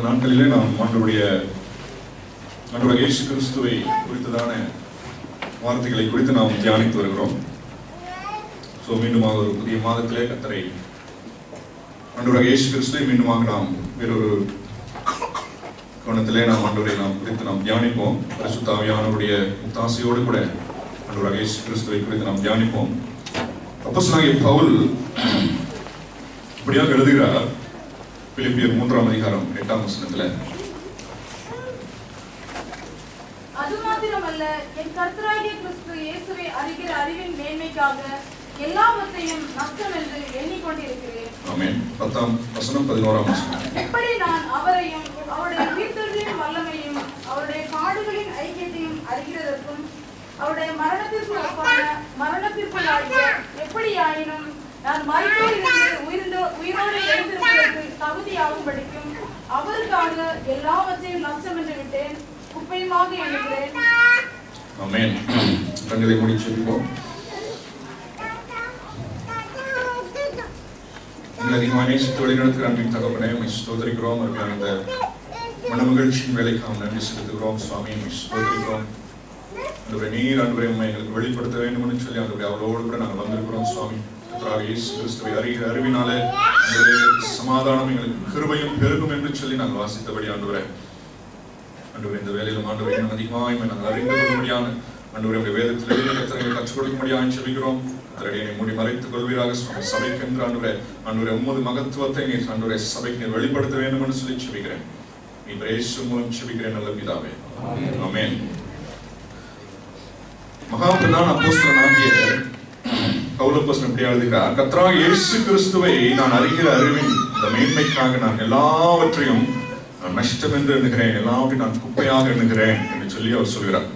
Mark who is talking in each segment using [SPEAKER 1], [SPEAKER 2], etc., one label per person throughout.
[SPEAKER 1] கடந்த நாட்களிலே நாம் ஆண்டவருடைய இயேசு கிறிஸ்துவை குறித்ததான வார்த்தைகளை குறித்து நாம் தியானித்து வருகிறோம். மீண்டுமாக ஒரு புதிய மாதத்திலே கர்த்தரை ஆண்டவராகிய இயேசு கிறிஸ்துவை மீண்டுமாக நாம் வேறொரு கோணத்திலே நாம் ஆண்டவரை குறித்து நாம் தியானிப்போம். பரிசுத்த ஆவியானவருடைய ஒத்தாசையோடு கூட ஆண்டவராகிய இயேசு கிறிஸ்துவை குறித்து நாம் தியானிப்போம். அப்போஸ்தலனாகிய பவுல் இப்படியாக எழுதுகிறார். பிலிப்பியர் 3ஆம் அதிகாரம் 8ஆம் வசனத்திலே,
[SPEAKER 2] அது மாத்திரமல்ல, என் கர்த்தராகிய கிறிஸ்து இயேசுவை அறிகிற அறிவின் மேன்மைக்காக எல்லாவற்றையும் நஷ்டம் என்று எண்ணிக்கொண்டிருக்கிறேன்.
[SPEAKER 1] ஆமென். 10ஆம் வசனம் 11ஆம் வசனம்.
[SPEAKER 2] எப்படி நான் அவரையும் அவருடைய உயிர்த்தெழுதலின் வல்லமையும் அவருடைய பாடுகளின் ஐக்கியத்தையும் அறிகிறதற்கும் அவருடைய மரணத்திற்கு ஒப்பான மரணத்திற்குள்ளாகிய எப்படியாயினும் நான் மரித்தோரிலிருந்து உயிரோடு எழுந்திருப்பதற்கு தகுதியாகும்படிக்கும் அவருக்காக எல்லாவற்றையும் நஷ்டம் என்று விட்டேன், குப்பையுமாக எண்ணுகிறேன்.
[SPEAKER 1] ஆமென். கண்களை மூடி ஜெபிப்போம். எங்களை அதிகமாக நேசித்து வழிநடத்துகிற அன்பின் தகப்பனே, உம்மை ஸ்தோத்திரிக்கிறோம். அந்த மனமகிழ்ச்சியின் வேலைக்காக நன்றி செலுத்துகிறோம். சுவாமி, உம்மை ஸ்தோத்திரிக்கிறோம். நீர் ஆண்டவரே உம்மை எங்களுக்கு வெளிப்படுத்த வேண்டும் என்று சொல்லி ஆண்டவரே அவரோடு கூட நாங்கள் வந்திருக்கிறோம். சுவாமி, கர்த்தராகிய இயேசு கிறிஸ்துவை அறிகிற அறிவினாலே சமாதானம் எங்களுக்கு கிருபையும் பெருகும் என்று சொல்லி நாங்கள் வாசித்தபடி ஆண்டவரே இந்த வேலையிலும் ஆண்டவரை இன்னும் அதிகமாக நாங்கள் அறிந்து கொள்ளும்படியான ஆண்டவருடைய வேதத்திலே கர்த்தரை கற்றுக் கொடுக்கும்படியாக ஜெபிக்கிறோம். அதனை மூடி மறைத்துக் கொள்வீராக. சபைக்கு என்று ஆண்டவரே உமது மகத்துவத்தை நீர் ஆண்டவரே சபைக்கு வெளிப்படுத்த வேண்டும் என்று சொல்லி ஜெபிக்கிறேன். இயேசு மூலம் ஜெபிக்கிறேன் நல்ல பிதாவே. ஆமென். மகாபிரதான அப்போஸ்தலனாகிய பவுல் அப்போஸ்தலன் இப்படி எழுதுகிறார், கர்த்தராகிய இயேசு கிறிஸ்துவை நான் அறிகிற அறிவின் இந்த மேன்மைக்காக நான் எல்லாவற்றையும் நான் நஷ்டம் என்று எண்ணுகிறேன், எல்லாவற்றையும் நான் குப்பையாக எண்ணுகிறேன் என்று சொல்லி அவர் சொல்கிறார்.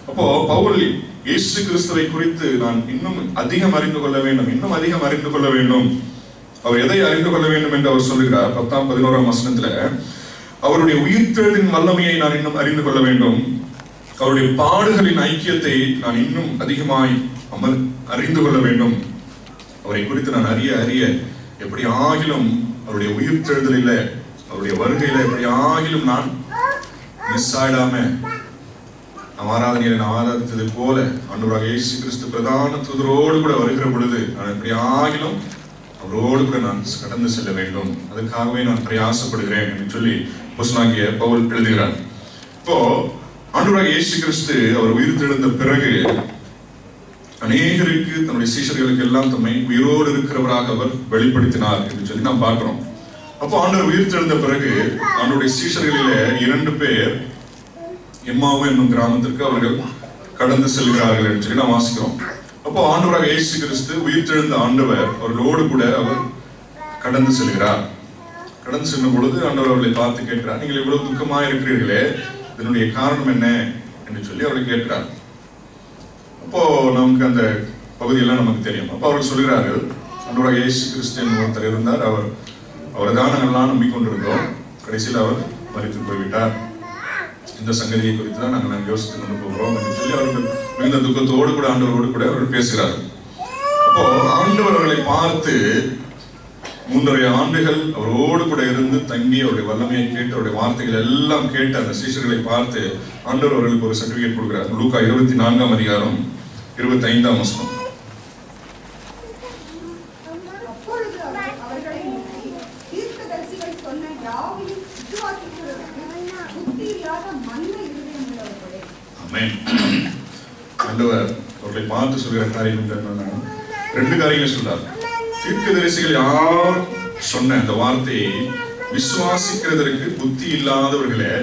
[SPEAKER 1] அப்போ பவுல் இயேசு கிறிஸ்துவை குறித்து நான் இன்னும் அதிகம் அறிந்து கொள்ள வேண்டும், இன்னும் அதிகம் அறிந்து கொள்ள வேண்டும். அவர் எதை அறிந்து கொள்ள வேண்டும் என்று அவர் சொல்கிறார். 10ஆம் 11ஆம் வசனத்துல, அவருடைய உயிர்த்தெழுதலின் வல்லமையை நான் இன்னும் அறிந்து கொள்ள வேண்டும், அவருடைய பாடுகளின் ஐக்கியத்தை நான் இன்னும் அதிகமாய் அறிந்து கொள்ள வேண்டும். அவரை குறித்து நான் அறிய எப்படி ஆகிலும் அவருடைய உயிர்த்தெழுதலில் அவருடைய வருகையில எப்படி ஆகிலும் நான் மிஸ் ஆயிடாம ஆராதனையில நான் ஆராதித்தது போல ஆண்டவராகிய இயேசு கிறிஸ்து பிரதான தூதரோடு கூட வருகிற பொழுது நான் எப்படி ஆகிலும் அவரோடு கூட நான் கடந்து செல்ல வேண்டும், அதுக்காகவே நான் பிரயாசப்படுகிறேன் என்று சொல்லி அப்போஸ்தலனாகிய பவுல் எழுதுகிறார். இப்போ ஆண்டவராகிய இயேசு கிறிஸ்து அவர் உயிர்த்தெழுந்த பிறகு அநேகருக்கு தன்னுடைய சீஷர்களுக்கு எல்லாம் தம்மை உயிரோடு இருக்கிறவராக அவர் வெளிப்படுத்தினார் என்று சொல்லி நாம் பார்க்கிறோம். அப்போ ஆண்டவர் உயிர்த்தெழுந்த பிறகு ஆண்டவருடைய சீஷர்களிலே 2 பேர் எம்மாவு என்னும் கிராமத்திற்கு அவர்கள் கடந்து செல்கிறார்கள் என்று சொல்லி நாம் வாசிக்கிறோம். அப்போ ஆண்டவராகிய இயேசு கிறிஸ்து உயிர்த்தெழுந்த ஆண்டவர் அவர்களோடு கூட அவர் கடந்து செல்கிறார். கடந்து செல்லும் பொழுது ஆண்டவர் அவர்களை பார்த்து கேட்கிறார், நீங்கள் இவ்வளவு துக்கமாக இருக்கிறீர்களே, இதனுடைய காரணம் என்ன என்று சொல்லி அவர்களை கேட்கிறார். அப்போ நமக்கு அந்த பகுதியெல்லாம் நமக்கு தெரியும். அப்போ அவர்கள் சொல்கிறார்கள், ஆண்டவராகிய இயேசு கிறிஸ்து என்று ஒருத்தர் இருந்தார், அவரை தான் நாங்கள்லாம் நம்பிக்கொண்டிருந்தோம், கடைசியில் அவர் மரித்து போய்விட்டார், இந்த சங்கதியை குறித்து தான் நாங்கள் யோசித்து கொண்டு போகிறோம் என்று சொல்லி அவர்கள் மிகுந்த துக்கத்தோடு கூட ஆண்டவரோடு கூட அவர்கள் பேசுகிறார்கள். அப்போ ஆண்டவர் அவர்களை பார்த்து 3.5 ஆண்டுகள் அவரோடு கூட இருந்து தங்கி அவருடைய வல்லமையை கேட்டு அவருடைய வார்த்தைகள் எல்லாம் கேட்டு அந்த சீஷர்களை பார்த்து ஆண்டவர் அவர்களுக்கு ஒரு சர்டிபிகேட் கொடுக்கிறார். லூக்கா 24ஆம் அதிகாரம் 25ஆம் வசனம். ஆண்டவர் அவர்களை பார்த்து சொல்கிற காரியம் என்னன்னா 2 காரியங்களை சொல்றார். தீர்க்கதரிசிகள் யார் சொன்ன அந்த வார்த்தையை விசுவாசிக்கிறதற்கு புத்தி இல்லாதவர்களே,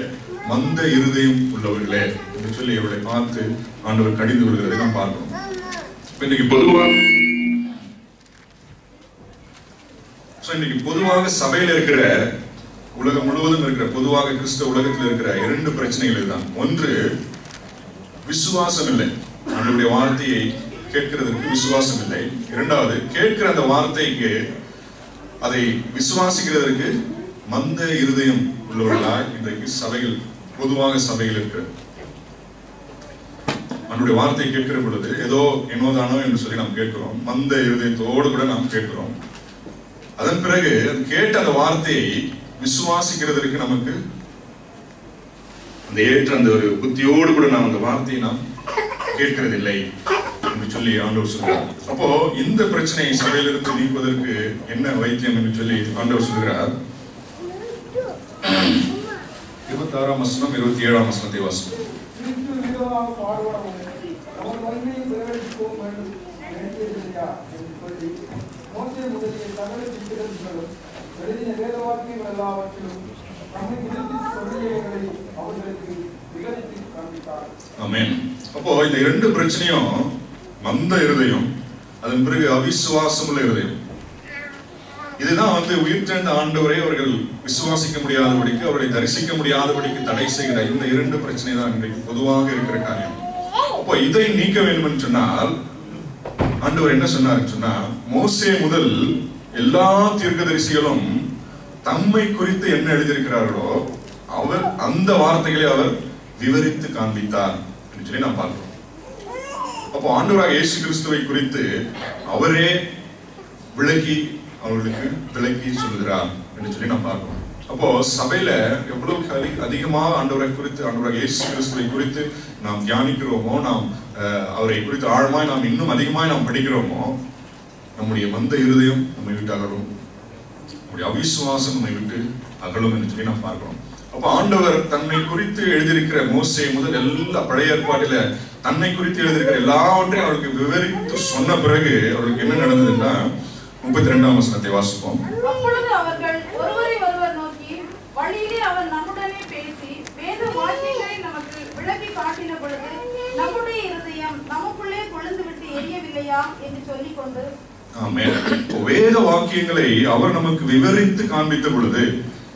[SPEAKER 1] மந்த இருதயம் உள்ளவர்களே என்று சொல்லி அவர்களை பார்த்து ஆண்டவர் கடிந்து வருகிறதை நாம் பார்க்கிறோம். இன்னைக்கு பொதுவாக சபையில இருக்கிற, உலகம் முழுவதும் இருக்கிற, பொதுவாக கிறிஸ்தவ உலகத்தில் இருக்கிற 2 பிரச்சனைகள் இதுதான். ஒன்று, விசுவாசம் இல்லை, ஆண்டவருடைய வார்த்தையை கேட்கிறதுக்கு விசுவாசம் இல்லை. 2வது, கேட்கிற அந்த வார்த்தைக்கு அதை விசுவாசிக்கிறதற்கு மந்த இருதயம் உள்ளவர்களாய் இன்றைக்கு சபைகள், பொதுவாக சபைகள் இருக்கிறது. ஆண்டவருடைய வார்த்தையை கேட்கிற பொழுது ஏதோ என்னோதானோ என்று சொல்லி நாம் கேட்கிறோம், மந்த இருதயத்தோடு கூட நாம் கேட்கிறோம். அதன் பிறகு கேட்ட அந்த வார்த்தையை விசுவாசிக்கிறதற்கு நமக்கு அந்த ஏற்ற அந்த ஒரு புத்தியோடு கூட நாம் அந்த வார்த்தையை நாம் கேட்கிறதில்லை என்று சொல்லி ஆண்டவர் சொல்கிறார். அப்போ இந்த பிரச்சனையை சபையிலிருந்து நீக்குவதற்கு என்ன வைத்தியம் என்று சொல்லி ஆண்டவர் சொல்கிறார். 26ஆம் வசனம் 27ஆம் வசனத்தை வாசிப்போம். அப்போ இந்த இரண்டு பிரச்சனையும் மந்த இருதயம், அதன் பிறகு அவிசுவாசம் உள்ள இருதயம். இதுதான் உயிர்த்தெழுந்த ஆண்டவரை அவர்கள் விசுவாசிக்க முடியாதபடிக்கு, அவரை தரிசிக்க முடியாதபடிக்கு தடை செய்கிற இந்த இரண்டு பிரச்சனை தான் இன்றைக்கு பொதுவாக இருக்கிற காரியம். அப்போ இதை நீக்க வேண்டும் என்று சொன்னால் ஆண்டவர் என்ன சொன்னார் சொன்னா, மோசே முதல் எல்லா தீர்க்கதரிசிகளும் தம்மை குறித்து என்ன எழுதியிருக்கிறார்களோ அவர் அந்த வார்த்தைகளை அவர் விவரித்து காண்பித்தார் என்று சொல்லி நாம் பார்க்கிறோம். அப்போ ஆண்டவராக இயேசு கிறிஸ்துவை குறித்து அவரே அவர்களுக்கு விளக்கி சொல்லுகிறார் என்று சொல்லி நாம் பார்க்கிறோம். அப்போ சபையில எவ்வளவு அதிகமாக ஆண்டவரை குறித்து, ஆண்டவராக இயேசு கிறிஸ்துவை குறித்து நாம் தியானிக்கிறோமோ, நாம் அவரை குறித்து ஆழமாய் நாம் இன்னும் அதிகமாய் நாம் படிக்கிறோமோ, நம்முடைய மந்த இருதயம் நம்மை விட்டு அகலும், நம்முடைய அவிசுவாசம் நம்மை விட்டு அகலும் என்று சொல்லி நாம் பார்க்கிறோம். அப்ப ஆண்டவர் தன்னை குறித்து எழுதியிருக்கிற மோசே முதல் எல்லா பழைய ஏற்பாட்டில தன்னை குறித்து எழுதியிருக்கிற எல்லாவற்றையும் அவருக்கு விவரித்து சொன்ன பிறகு அவருக்கு என்ன நடந்ததுன்னா 32ஆம் வசனத்தை வாசிப்போம்.
[SPEAKER 2] அப்பொழுது அவர்கள் ஒருவரை ஒருவர் நோக்கி, வழியிலே அவர் நம்முடனே பேசி வேத வாக்கியங்களை நமக்கு விளக்கி காட்டின பொழுது நம்முடைய இருதயம் நமக்குள்ளே கொழுந்து விட்டு எரியவில்லையா என்று சொல்லிக் கொண்டு,
[SPEAKER 1] வேத வாக்கியங்களை அவர் நமக்கு விவரித்து காண்பித்த பொழுது,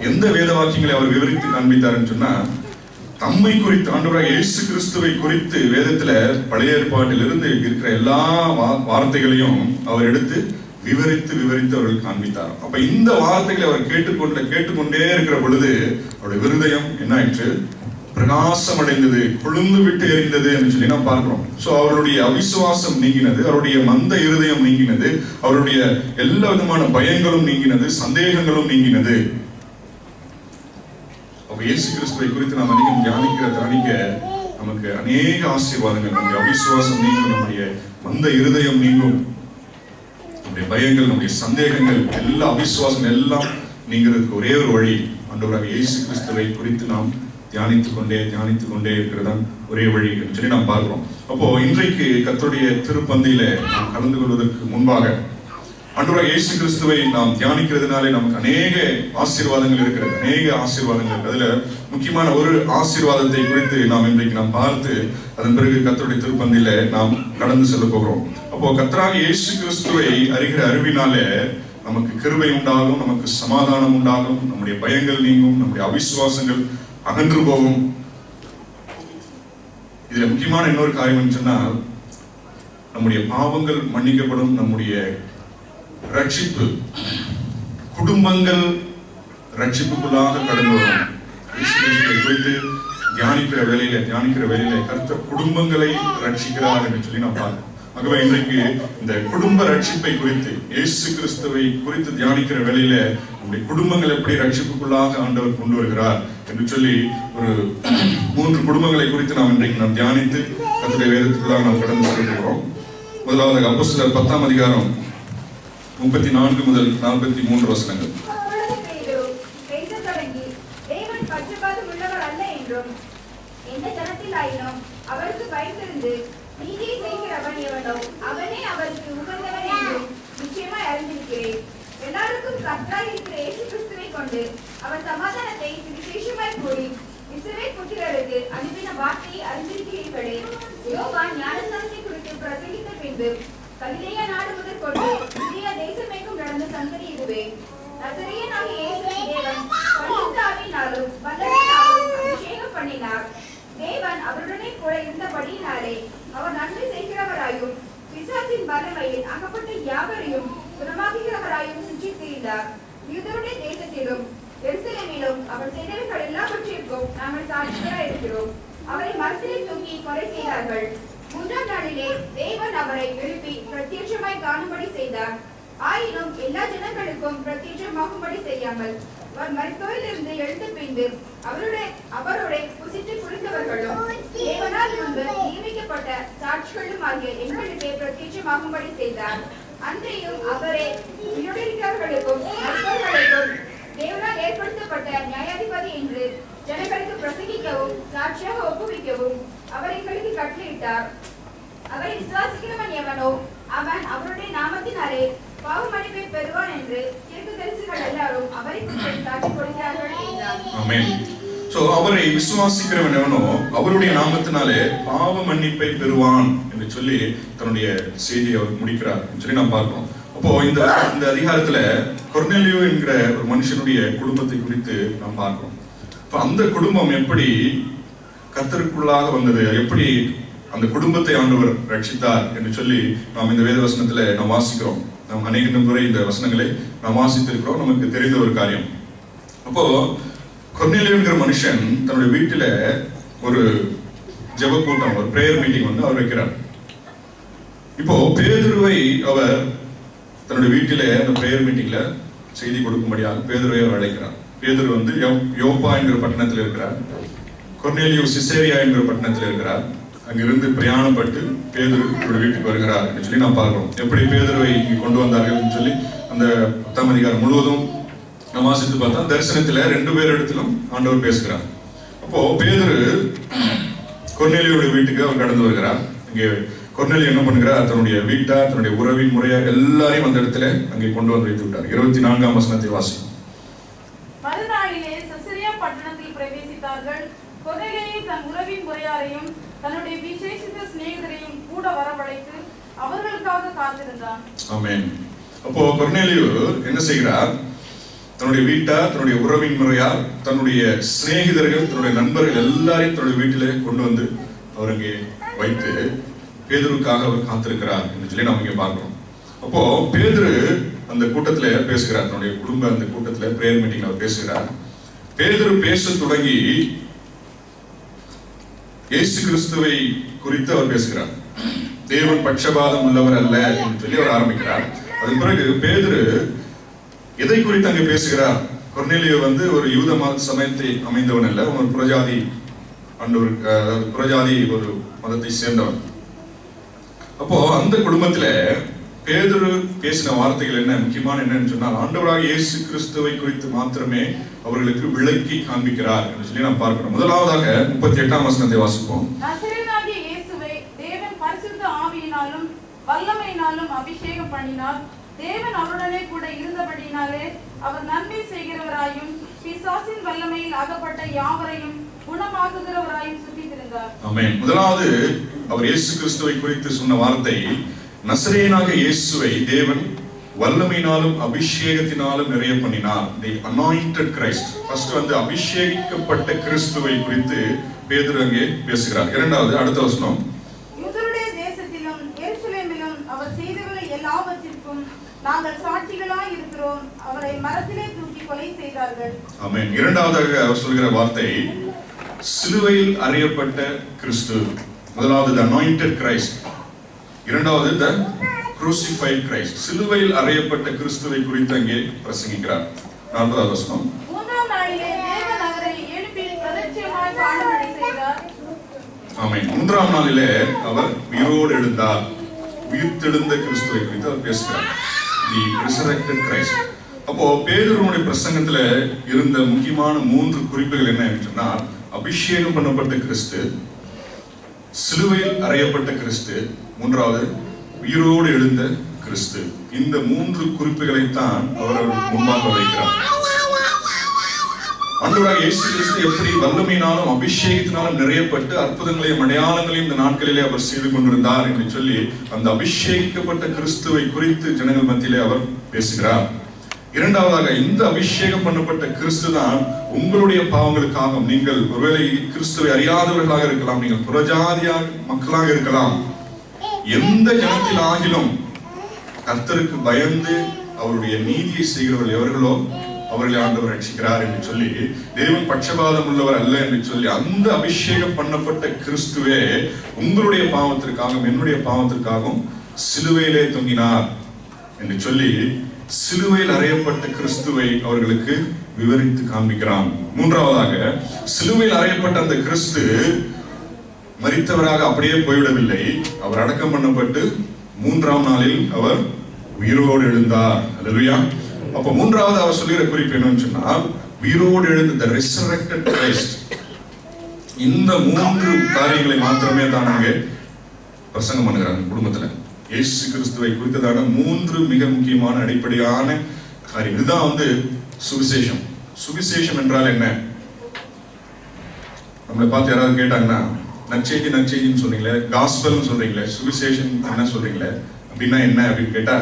[SPEAKER 1] எந்த வேத வாக்கியங்களை அவர் விவரித்து காண்பித்தார் சொன்னா, தம்மை குறித்து ஆண்டவராக இயேசு கிறிஸ்துவை குறித்து வேதத்துல பழைய ஏற்பாட்டிலிருந்து இருக்கிற எல்லா வார்த்தைகளையும் அவர் எடுத்து விவரித்து அவர்கள் காண்பித்தார். அப்ப இந்த வார்த்தைகளை அவர் கேட்டுக்கொண்டே இருக்கிற பொழுது அவருடைய இருதயம் என்ன ஆயிற்று? பிரகாசம் அடைந்தது, கொழுந்து விட்டு எரிந்தது என்று சொல்லி நாம் பார்க்கிறோம். சோ அவருடைய அவிசுவாசம் நீங்கினது, அவருடைய மந்த இருதயம் நீங்கினது, அவருடைய எல்லா விதமான பயங்களும் நீங்கினது, சந்தேகங்களும் நீங்கினது. அப்ப இயேசு கிறிஸ்துவை குறித்து நாம் அதிகம் தியானிக்க நமக்கு அநேக ஆசீர்வாதங்கள். நம்முடைய அவிசுவாசம் நீங்கும், நம்முடைய மந்த இருதயம் நீங்கும், நம்முடைய பயங்கள், நம்முடைய சந்தேகங்கள், எல்லா அவிசுவாசங்கள் எல்லாம் நீங்கிறதுக்கு ஒரே ஒரு வழி, ஆண்டவராக இயேசு கிறிஸ்துவை குறித்து நாம் தியானித்துக் கொண்டே இருக்கிறதான் ஒரே வழி என்று சொல்லி நாம் பார்க்கிறோம். அப்போ இன்றைக்கு கர்த்தருடைய திருப்பந்தியில நாம் கலந்து கொள்வதற்கு முன்பாக ஆண்டவராக இயேசு கிறிஸ்துவை நாம் தியானிக்கிறதுனாலே நமக்கு அநேக ஆசீர்வாதங்கள் இருக்கிறது, அநேக ஆசீர்வாதங்கள். அதுல முக்கியமான ஒரு ஆசீர்வாதத்தை குறித்து நாம் இன்றைக்கு நாம் பார்த்து அதன் பிறகு கர்த்தருடைய திருப்பந்தியில நாம் கடந்து செல்ல போகிறோம். அப்போ கர்த்தராக இயேசு கிறிஸ்துவை அறிகிற அறிவினாலே நமக்கு கிருபை உண்டாகும், நமக்கு சமாதானம் உண்டாகும், நம்முடைய பயங்கள் நீங்கும், நம்முடைய அவிசுவாசங்கள் அகன்று போகும். இதுல முக்கியமான இன்னொரு காரியம் சொன்னால், நம்முடைய பாவங்கள் மன்னிக்கப்படும், நம்முடைய ரட்சிப்பு, குடும்பங்கள் ரட்சிப்புக்குள்ளாக கடந்து வரும். குறித்து தியானிக்கிற வேலையில கர்த்தர் குடும்பங்களை ரட்சிக்கிறார் என்று சொல்லி நான் பார்க்கிறேன். ஆகவே இன்றைக்கு இந்த குடும்ப ரட்சிப்பை குறித்து, இயேசு கிறிஸ்துவை குறித்து தியானிக்கிற வேளையில நம்முடைய குடும்பங்கள் எப்படி ரட்சிப்புக்குள்ளாக ஆண்டவர் கொண்டு வருகிறார் என்று சொல்லி ஒரு 3 குடும்பங்களை குறித்து நாம் இன்றைக்கு நாம் தியானித்து கர்த்தருடைய வேதத்துக்குள்ளாக நாம் கடந்து செல்கிறோம். முதலாவது அப்போஸ்தலர் 10ஆம் அதிகாரம் 34 முதல் 43 வசனங்கள்.
[SPEAKER 3] அவருக்கு பயந்திருந்து நீதியை செய்கிறவன் எவனோ அவனே அவருக்கு உகந்தவன் என்றும் நிச்சயமாய் அறிந்திருக்கிறேன். எல்லாருக்கும் கர்த்தராய் இருக்கிற இயேசு கிறிஸ்துவை கொண்டு அவர் சமாதானத்தை சுவிசேஷமாய் கூறி இஸ்ரவேல் புத்திரருக்கு அனுப்பின வார்த்தையை அறிந்திருக்கிறீர்களே. யோவான் ஞானஸ்நானத்தை குறித்து பிரசங்கித்த பின்பு கலிலேயா நாடு முதல் கொண்டு யூதேயா தேசமெங்கும் நடந்த சங்கதி இதுவே. நசரேயனாகிய இயேசுவை தேவன் பரிசுத்த ஆவியினாலும் வல்லமையினாலும் அபிஷேகம் பண்ணினார். தேவன் அவருடனே கூட இருந்தபடியினாலே அவர் நன்மை செய்கிறவராயும் பிசாசின் வல்லமையில் அகப்பட்ட யாவரையும் குணமாக்குகிறவராயும் சுற்றித்திருந்தார். யூதருடைய தேசத்திலும் எருசலேமிலும் அவர் செய்தவைகள் எல்லாவற்றிற்கும் நாங்கள் சாட்சிகளாய் இருக்கிறோம். அவரை மரத்திலே தூக்கி கொலை செய்தார்கள். 3ஆம் நாளிலே தேவன் அவரை எழுப்பி பிரத்யட்சமாய் காணும்படி செய்தார். ஆயினும் எல்லா ஜனங்களுக்கும் பிரத்யட்சமாகும்படி செய்யாமல் அவர் மரித்தோரிலிருந்து எழுந்த பின்பு அவருடைய புசித்து குடித்தவர்களும் தேவனால் முன்பு நியமிக்கப்பட்ட சாட்சிகளும் ஆகிய எங்களுக்கே பிரத்யட்சமாகும்படி செய்தார். அன்றையும் அவரே உயிருள்ளவர்களுக்கும் மரித்தோர்களுக்கும் தேவனால் ஏற்படுத்தப்பட்ட நியாயாதிபதி என்று ஜனங்களுக்கு பிரசங்கிக்கவும் சாட்சியாக ஒப்புவிக்கவும் அவர் எங்களுக்கு கட்டளையிட்டார். அவரை விசுவாசிக்கிறவன் எவனோ அவன் அவருடைய நாமத்தினாலே பாவ மன்னிப்பை பெறுவான் என்று தீர்க்கதரிசிகள் எல்லாரும் அவரை குறித்து சாட்சி கொடுக்கிறார்கள் என்றார்.
[SPEAKER 1] ஆமென். சோ அவரை விசுவாசிக்கிறவன் எவனோ அவருடைய நாமத்தினாலே பாவ மன்னிப்பை பெறுவான் என்று சொல்லி தன்னுடைய செய்தியை அவர் முடிக்கிறார் சொல்லி நாம் பார்க்கிறோம். அப்போ இந்த அதிகாரத்துல கொர்நேலியு என்கிற ஒரு மனுஷனுடைய குடும்பத்தை குறித்து நாம் பார்க்கிறோம். இப்ப அந்த குடும்பம் எப்படி கர்த்தருக்குள்ளாக வந்தது, எப்படி அந்த குடும்பத்தை ஆண்டவர் ரட்சித்தார் என்று சொல்லி நாம் இந்த வேத வசனத்துல நாம் வாசிக்கிறோம். நாம் அநேக முறை இந்த வசனங்களை நாம் வாசித்திருக்கிறோம், நமக்கு தெரிந்த ஒரு காரியம். அப்போ கொர்நேலியுங்கிற மனுஷன் தன்னுடைய வீட்டுல ஒரு ஜெப கூட்டம், ஒரு பிரேயர் மீட்டிங் வந்து அவர் வைக்கிறார். இப்போ பேதுருவை அவர் தன்னுடைய வீட்டில அந்த பிரேயர் மீட்டிங்ல செய்தி கொடுக்கும்படியாக பேதுருவை அவர் அழைக்கிறார். பேதுரு வந்து யோப்பா என்கிற பட்டணத்தில் இருக்கிறார், கொர்நேலியு சிசேரியா என்கிற பட்டணத்தில் இருக்கிறார். அங்கிருந்து பிரயாணப்பட்டு பேதுரு வீட்டுக்கு வருகிறார் என்று சொல்லி நாம் பார்க்கிறோம். எப்படி பேதுருவை கொண்டு வந்தார்கள் சொல்லி அந்த 10ஆம் அதிகாரம் முழுவதும் நாம் வாசித்து பார்த்தா தரிசனத்துல 2 பேரிடத்திலும் ஆண்டவர் பேசுகிறார். அப்போ பேதுரு கொர்நேலியுடைய வீட்டுக்கு அவர் கடந்து வருகிறார். இங்கே கொர்நேலியு என்ன பண்ணுகிறார், தன்னுடைய வீட்டார், தன்னுடைய உறவின் முறையார் எல்லாரையும் அந்த இடத்துல அங்கே கொண்டு வந்து வைத்து விட்டார். 24ஆம் வசனத்தை வாசிக்கும்.
[SPEAKER 2] மறுநாளிலே செசரியா பட்டணத்தில் பிரவேசித்தார்கள். கொர்நேலியு தன் உறவின் முறையாரையும் தன்னுடைய விசேஷித்த சிநேகிதரையும் கூட வரவழைத்து அவர்களுக்காக காத்திருந்தான்.
[SPEAKER 1] ஆமென். அப்போ கொர்நேலியு என்ன செய்கிறார், தன்னுடைய வீட்டார், தன்னுடைய உறவின் முறையார், தன்னுடைய சிநேகிதர்கள், தன்னுடைய நண்பர்கள் எல்லாரையும் தன்னுடைய வீட்டிலே கொண்டு வந்து அவர் அங்கே வைத்து பேதுருக்காக அவர் காத்திருக்கிறார் என்று சொல்லி நாம் இங்கே பார்க்கிறோம். அப்போ பேதுரு அந்த கூட்டத்துல பேசுகிறார், தன்னுடைய குடும்ப அந்த கூட்டத்துல பிரேயர் மீட்டிங்ல அவர் பேசுகிறார். பேதுரு பேச தொடங்கி இயேசு கிறிஸ்துவை குறித்து அவர் பேசுகிறார். தேவன் பட்சபாதம் உள்ளவர் அல்ல என்று சொல்லி அவர் ஆரம்பிக்கிறார். அதன் பிறகு பேதுரு எதை குறித்து அங்கே பேசுகிறார், கொர்நேலியு வந்து ஒரு யூத சமயத்தை அமைந்தவன் அல்ல, ஒரு புறஜாதி ஒரு மதத்தை சேர்ந்தவன். அப்போ அந்த குடும்பத்துல பேதுரு பேசின வார்த்தைகள் என்ன முக்கியமான என்னன்னு சொன்னால், ஆண்டவராக இயேசு கிறிஸ்துவை குறித்து மாத்திரமே அவர்களுக்கு விளக்கி காண்பிக்கிறார் என்று சொல்லி நாம் பார்க்கிறோம். முதலாவதாக 38ஆம் வசனத்தை வாசிப்போம்.
[SPEAKER 2] நசரேயனாகிய இயேசுவை தேவன் பரிசுத்த ஆவியினாலும் வல்லமையினாலும் அபிஷேகம் பண்ணினார். தேவன் அவருடனே கூட இருந்தபடினாலே அவர் நன்மை செய்கிறவராயும் பிசாசின் வல்லமையில் அகப்பட்ட யாவரையும் குணமாக்குகிறவராயும் சுற்றித்திருந்தார்.
[SPEAKER 1] ஆமென். முதலாவது அவர் இயேசு கிறிஸ்துவை குறித்து சொன்ன வார்த்தை, நசரேயனாகிய இயேசுவை தேவன் வல்லமையினாலும் அபிஷேகத்தினாலும் நிறைய பண்ணினார். தி அனாயிண்டட் கிரைஸ்ட். ஃபர்ஸ்ட் வந்து அபிஷேகிக்கப்பட்ட கிறிஸ்துவை குறித்து பேதுரு அங்கே பேசுகிறார். இரண்டாவது அடுத்த வசனம்,
[SPEAKER 2] யூதருடைய தேசத்திலும் எருசலேமிலும் அவர் செய்தவை எல்லாவற்றிற்கும் நாங்கள் சாட்சிகளாய் இருக்கிறோம். அவரை மரத்திலே தூக்கி கொலை செய்தார்கள்.
[SPEAKER 1] ஆமென். இரண்டாவதாக அவர் சொல்கிற வார்த்தை சிலுவையில் அறையப்பட்ட கிறிஸ்து. முதலாவது the anointed Christ, இரண்டாவது the crucified Christ. சிலுவையில் அறையப்பட்ட கிறிஸ்துவை குறித்து அங்கே பிரசங்கிக்கிறார். 4வது வசனம்,
[SPEAKER 2] 3ஆம் நாளிலே தேவன் அவரை எழுப்பி பிரத்யட்சமாய் காணும்படி செய்தார்.
[SPEAKER 1] ஆமென். 3ஆம் நாளிலே அவர் உயிரோடு எழுந்தார். உயிர்த்தெழுந்த கிறிஸ்துவை குறித்து அவர் பேசுகிறார். the resurrected Christ. அப்போ பேதுருவுடைய பிரசங்கத்துல இருந்த முக்கியமான 3 குறிப்புகள் என்ன என்று சொன்னால், அபிஷேகம் பண்ணப்பட்ட கிறிஸ்து, சிலுவையில் அறையப்பட்ட கிறிஸ்து, மூன்றாவது உயிரோடு எழுந்த கிறிஸ்து. இந்த 3 குறிப்புகளைத்தான் அவர் முன்பாக வைக்கிறார். ஆண்டவராகிய இயேசு கிறிஸ்து எப்படி வல்லமையினாலும் அபிஷேகத்தினாலும் நிறையப்பட்டு அற்புதங்களையும் அடையாளங்களையும் இந்த நாட்களிலே அவர் செய்து கொண்டிருந்தார் என்று சொல்லி அந்த அபிஷேகிக்கப்பட்ட கிறிஸ்துவை குறித்து ஜனங்கள் மத்தியிலே அவர் பேசுகிறார். இரண்டாவதாக இந்த அபிஷேகம் பண்ணப்பட்ட கிறிஸ்து தான் உங்களுடைய பாவங்களுக்காக, நீங்கள் ஒருவேளை கிறிஸ்துவை அறியாதவர்களாக இருக்கலாம், நீங்கள் புறஜாதியாக மக்களாக இருக்கலாம், எந்த ஜனத்தில் ஆகிலும் கர்த்தருக்கு பயந்து அவருடைய நீதியை செய்கிறவர்கள் எவர்களோ அவர்களை ஆண்டவர் ரட்சிக்கிறார் என்று சொல்லி, தேவன் பட்சபாதம் உள்ளவர் அல்ல என்று சொல்லி அந்த அபிஷேகம் பண்ணப்பட்ட கிறிஸ்துவே உங்களுடைய பாவத்திற்காகவும் என்னுடைய பாவத்திற்காகவும் சிலுவையிலே தொங்கினார் என்று சொல்லி சிலுவையில் அறையப்பட்ட கிறிஸ்துவை அவர்களுக்கு விவரித்து காண்பிக்கிறான். மூன்றாவதாக, சிலுவையில் அறையப்பட்ட அந்த கிறிஸ்து மரித்தவராக அப்படியே போய்விடவில்லை. அவர் அடக்கம் பண்ணப்பட்டு 3ஆம் நாளில் அவர் உயிரோடு எழுந்தார். அல்லேலூயா. அப்ப மூன்றாவது அவர் சொல்லுகிற குறிப்பு என்னன்னு சொன்னால், உயிரோடு எழுந்த the resurrected Christ. இந்த 3 காரியங்களை மாத்திரமே தான் அங்கே பிரசங்கம் பண்ணுகிறாங்க குடும்பத்துல. இயேசு கிறிஸ்துவை குறித்ததான 3 மிக முக்கியமான அடிப்படையான காரியம். இதுதான் சுவிசேஷம். சுவிசேஷம் என்றால் என்ன? நம்மளை பார்த்து யாராவது கேட்டாங்கன்னா, நற்செய்தி நற்செய்தின்னு சொல்றீங்களே, காஸ்பல்னு சொல்றீங்களே, சுவிசேஷம் என்ன சொல்றீங்களே, அப்படின்னா என்ன அப்படின்னு கேட்டா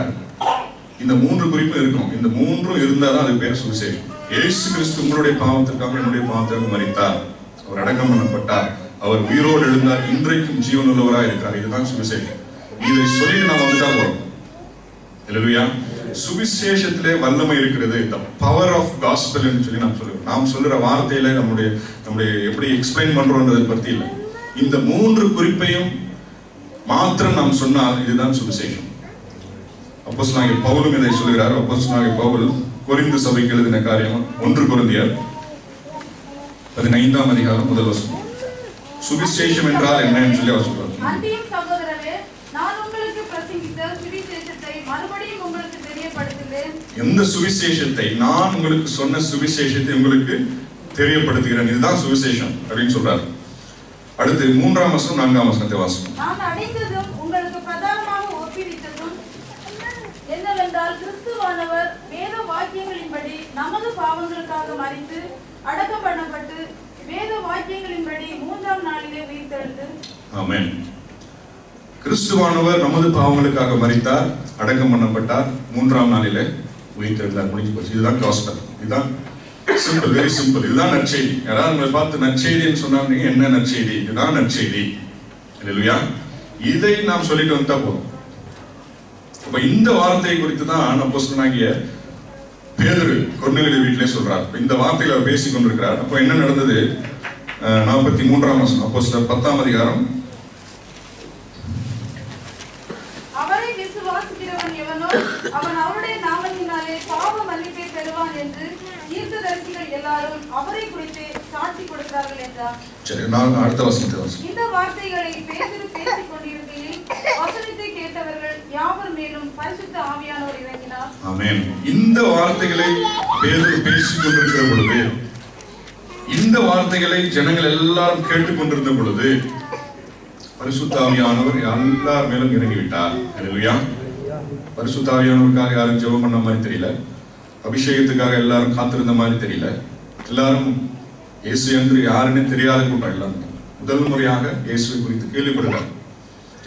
[SPEAKER 1] இந்த 3 குறிப்பும் இருக்கும். இந்த 3ம் இருந்தாதான் அது பேர் சுவிசேஷம். இயேசு கிறிஸ்து உங்களுடைய பாவத்திற்காக என்னுடைய பாவத்திற்காக மரித்தார், அவர் அடக்கம் பண்ணப்பட்டார், அவர் உயிரோடு எழுந்தார், இன்றைக்கும் ஜீவனுள்ளவராக இருக்கிறார். இதுதான் சுவிசேஷம். இதை சொல்லி நாம் வந்துட்டா போறோம். அல்லேலூயா. சுவிசேஷத்திலே வல்லமை இருக்கிறது. the power of gospel என்று சொல்லி நாம் சொல்லுவோம். நாம் சொல்லுற வார்த்தையில நம்முடைய எப்படி எக்ஸ்பிளைன் பண்றோம்ன்றதை பத்தி இல்லை. இந்த 3 குறிப்பையும் மாத்திரம் நாம் சொன்னால் இதுதான் சுவிசேஷம். அப்போஸ்தலனாகிய பவுலும் இதை சொல்கிறார். அப்போஸ்தலனாகிய பவுல் கொரிந்து சபைக்கு எழுதின காரியம் 1 கொரிந்தியர் 15ஆம் அதிகாரம் 1 வசனம். சுவிசேஷம் என்றால் என்ன என்று சொல்லி அவர் சொல்றார்.
[SPEAKER 2] அன்றியும் சகோதரரே, நான் உங்களுக்கு பிரசங்கித்த சுவிசேஷத்தை மறுபடியும் உங்களுக்கு தெரியப்படுத்துகிறேன்.
[SPEAKER 1] எந்த சுவிசேஷத்தை? நான் உங்களுக்கு சொன்ன சுவிசேஷத்தை உங்களுக்கு தெரியப்படுத்துகிறேன். இதுதான் சுவிசேஷம் அப்படின்னு சொல்றாரு. அடுத்து 3ஆம் வசனம் 4ஆம் வசனத்தை வாசிப்போம்.
[SPEAKER 2] நான் அடைந்ததும் உங்களுக்கு பிரதானமாக ஒப்புவித்ததும் என்னவென்றால், கிறிஸ்துவானவர் வேத வாக்கியங்களின்படி நமது பாவங்களுக்காக மரித்து அடக்கம் பண்ணப்பட்டு வேத வாக்கியங்களின்படி 3ஆம் நாளிலே உயிர்த்தெழுந்து. ஆமென்.
[SPEAKER 1] கிறிஸ்துவானவர் நமது பாவங்களுக்காக மரித்தார், அடக்கம் பண்ணப்பட்டார், 3ஆம் நாளிலே உயிர்த்தெழுந்தார். முடிஞ்சு போச்சு. இதுதான் காஸ்பல். இதுதான் சிம்பிள், வெரி சிம்பிள். இதுதான் நற்செய்தி. யாராவது உங்களை பார்த்து நற்செய்தின்னு சொன்னாங்க, என்ன நற்செய்தி? இதுதான் நற்செய்தி. அல்லேலூயா. இதை நாம் சொல்லிட்டு வந்துட்டா போதும். அப்ப இந்த வார்த்தையை குறித்து தான் அப்போஸ்தலனாகிய பேதுரு கொர்நேலியுடைய வீட்டிலே சொல்றார். இந்த வார்த்தையில அவர் பேசிக் கொண்டிருக்கிறார். அப்ப என்ன நடந்தது? 43ஆம் வசனம், அப்போஸ்தலர் 10ஆம் அதிகாரம்.
[SPEAKER 2] அவரை விசுவாசிக்கிறவன் எவனோ அவன் அவருடைய நாமத்தினாலே பாவ மன்னிப்பை பெறுவான் என்று தீர்க்கதரிசிகள் எல்லாரும் அவரை குறித்து சாட்சி கொடுத்தார்கள் என்றார்.
[SPEAKER 1] சரி, நான் அடுத்த வசனத்தை வாசிக்கிறேன்.
[SPEAKER 2] இந்த வார்த்தைகளை பேதுரு பேசிக் கொண்டிருக்கையில் வசனத்தை கேட்டவர்கள் யாவர் மேலும் பரிசுத்த ஆவியானவர் இறங்கினார்.
[SPEAKER 1] ஆமென். இந்த வார்த்தைகளை பேதுரு பேசிக் கொண்டிருக்கிற பொழுது, இந்த வார்த்தைகளை ஜனங்கள் எல்லாரும் கேட்டுக்கொண்டிருந்த பொழுது பரிசுத்த ஆவியானவர் எல்லார் மேலும் இறங்கிவிட்டார். அல்லேலூயா. பரிசுத்த ஆவியானவருக்காக யாரும் ஜெபம் பண்ண மாதிரி தெரியல, அபிஷேகத்துக்காக எல்லாரும் காத்திருந்த மாதிரி தெரியல. எல்லாரும் இயேசு என்று யாருன்னு தெரியாத கூட்டம். எல்லாரும் முதல் முறையாக இயேசுவை குறித்து கேள்விப்படுகிறார்.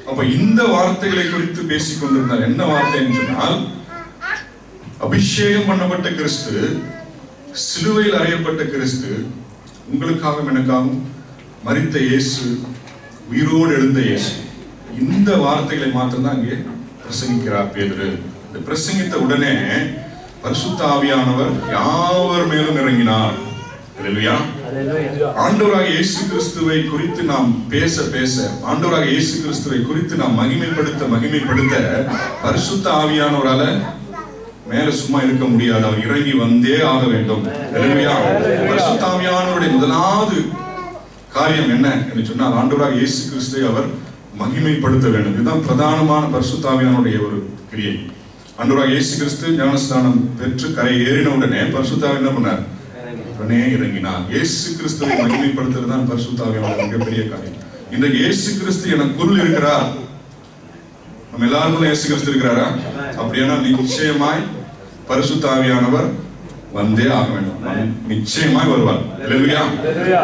[SPEAKER 1] அப்ப இந்த வார்த்தைகளை குறித்து பேசிக் கொண்டிருந்தார். என்ன வார்த்தை என்று சொன்னால், அபிஷேகம் பண்ணப்பட்ட கிறிஸ்து, சிலுவையில் அறையப்பட்ட கிறிஸ்து, உங்களுக்காகவும் எனக்காகவும் மரித்த இயேசு, உயிரோடு எழுந்த இயேசு. இந்த வார்த்தைகளை மாத்திரம்தான் இங்கே பிரசங்கிக்கிறார் பேதுரு. இந்த பிரசங்கித்த உடனே பரிசுத்த ஆவியானவர் யாவர் மேலும் இறங்கினார். அல்லேலூயா. ஆண்டவராக இயேசு கிறிஸ்துவை குறித்து நாம் பேச பேச, ஆண்டவராக இயேசு கிறிஸ்துவை குறித்து நாம் மகிமைப்படுத்த பரிசுத்த ஆவியானவரால மேல சும்மா இருக்க முடியாது. அவர் இறங்கி வந்தே ஆக வேண்டும். அல்லேலூயா. பரிசுத்த ஆவியானவருடைய முதலாவது காரியம் என்ன என்று சொன்னால், ஆண்டவராக இயேசு கிறிஸ்துவை அவர் மகிமைப்படுத்த வேண்டும். இதுதான் பிரதானமான பரிசுத்த ஆவியானவருடைய ஒரு கிரியை. ஆண்டவராக இயேசு கிறிஸ்து ஞானஸ்நானம் பெற்று கரை ஏறின உடனே பரிசுத்த ஆவி என்ன பண்ணார்? உடனே இறங்கினார். இயேசு கிறிஸ்துவை மகிமைப்படுத்துறது தான் பரிசுத்த ஆவியானவர் மிகப்பெரிய காரியம். இன்றைக்கு இயேசு கிறிஸ்து எனக்குள் இருக்கிறார். நம்ம எல்லாருக்கும் இயேசு கிறிஸ்து இருக்கிறாரா? அப்படின்னா நிச்சயமாய் பரிசுத்த ஆவியானவர் வந்தே ஆக வேண்டும். நிச்சயமாய் வருவார். அல்லேலூயா.